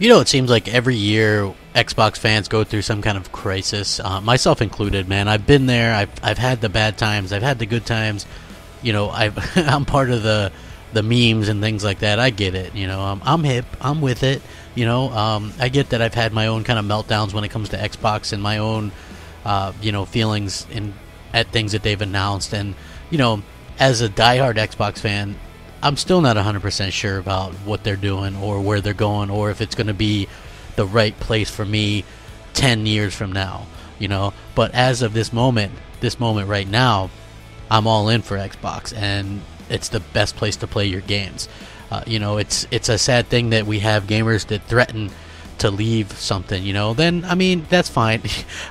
It seems like every year Xbox fans go through some kind of crisis, myself included, man. I've been there. I've had the bad times. I've had the good times. I'm part of the memes and things like that. I get it. I'm hip. I'm with it. I get that I've had my own kind of meltdowns when it comes to Xbox and my own, feelings at things that they've announced. And, as a diehard Xbox fan, I'm still not 100% sure about what they're doing or where they're going or if it's going to be the right place for me 10 years from now, But as of this moment right now, I'm all in for Xbox, and it's the best place to play your games. It's a sad thing that we have gamers that threaten to leave something, then, I mean, that's fine.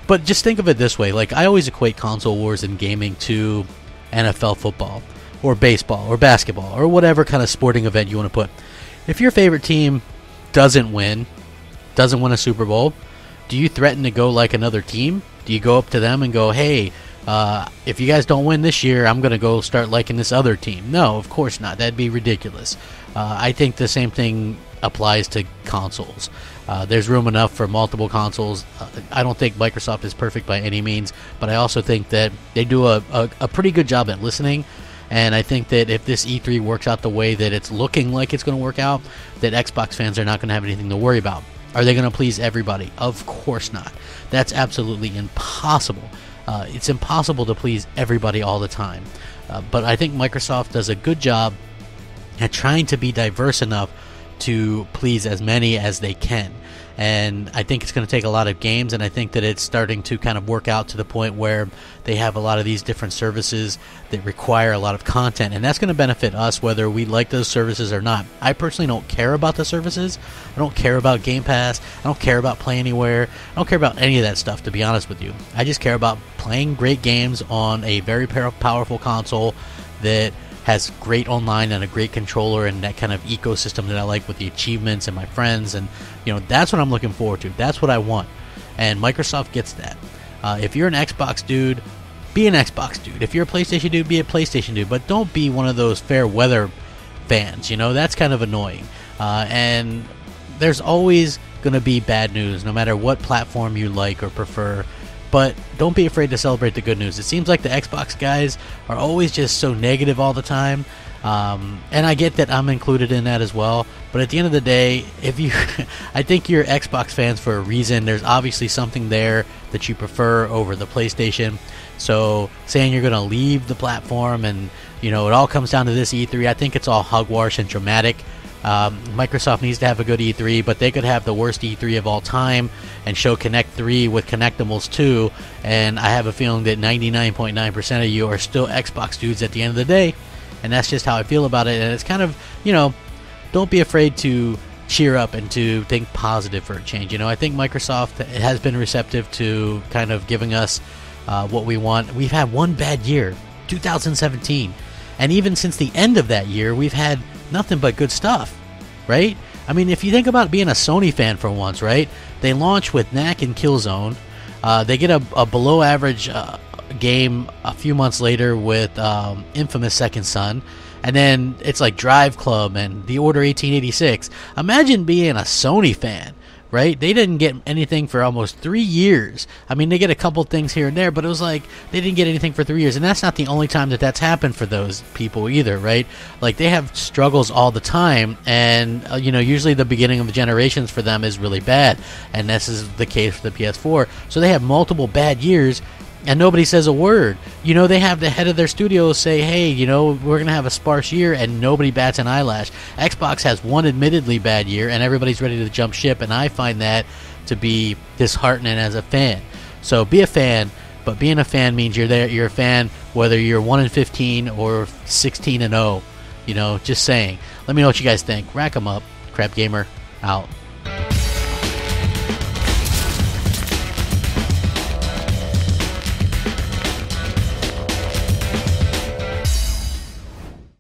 But just think of it this way. Like, I always equate console wars in gaming to NFL football or baseball or basketball or whatever kind of sporting event you want to put. If your favorite team doesn't win a Super Bowl, do you threaten to go like another team? Do you go up to them and go, hey, if you guys don't win this year, I'm going to go start liking this other team? No, of course not. That'd be ridiculous. I think the same thing applies to consoles. There's room enough for multiple consoles. I don't think Microsoft is perfect by any means, but I also think that they do a pretty good job at listening. And I think that if this E3 works out the way that it's looking like it's going to work out, that Xbox fans are not going to have anything to worry about. Are they going to please everybody? Of course not. That's absolutely impossible. It's impossible to please everybody all the time. But I think Microsoft does a good job at trying to be diverse enough to please as many as they can. And I think it's going to take a lot of games, and I think that it's starting to kind of work out to the point where they have a lot of these different services that require a lot of content, and that's going to benefit us whether we like those services or not. I personally don't care about the services. I don't care about Game Pass. I don't care about Play Anywhere. I don't care about any of that stuff, to be honest with you. I just care about playing great games on a very powerful console that has great online and a great controller and that kind of ecosystem that I like with the achievements and my friends, and that's what I'm looking forward to. That's what I want, and Microsoft gets that. If you're an Xbox dude, be an Xbox dude. If you're a PlayStation dude, be a PlayStation dude, but don't be one of those fair weather fans. That's kind of annoying, and there's always going to be bad news no matter what platform you like or prefer. But don't be afraid to celebrate the good news. It seems like the Xbox guys are always just so negative all the time. And I get that I'm included in that as well. But at the end of the day, I think you're Xbox fans for a reason. There's obviously something there that you prefer over the PlayStation. So saying you're going to leave the platform and, it all comes down to this E3, I think it's all hogwash and dramatic. Microsoft needs to have a good E3, but they could have the worst E3 of all time and show Kinect 3 with Kinectimals 2, and I have a feeling that 99.9% of you are still Xbox dudes at the end of the day, and that's just how I feel about it. And it's kind of, don't be afraid to cheer up and to think positive for a change. I think Microsoft has been receptive to kind of giving us what we want. We've had one bad year, 2017, and even since the end of that year, we've had nothing but good stuff, right? I mean, if you think about being a Sony fan for once, right? They launch with Knack and Killzone. They get a below average game a few months later with Infamous Second Son. And then it's like Drive Club and The Order 1886. Imagine being a Sony fan, right? They didn't get anything for almost 3 years. I mean, they get a couple things here and there, but it was like they didn't get anything for 3 years. And that's not the only time that that's happened for those people either, right? Like, they have struggles all the time, and, usually the beginning of the generations for them is really bad. And this is the case for the PS4. So they have multiple bad years, and nobody says a word. They have the head of their studio say, hey, we're going to have a sparse year, and nobody bats an eyelash. Xbox has one admittedly bad year, and everybody's ready to jump ship, and I find that to be disheartening as a fan. So be a fan, but being a fan means you're a fan whether you're 1-15 or 16-0. Just saying. Let me know what you guys think. Rack 'em up. Crapgamer out.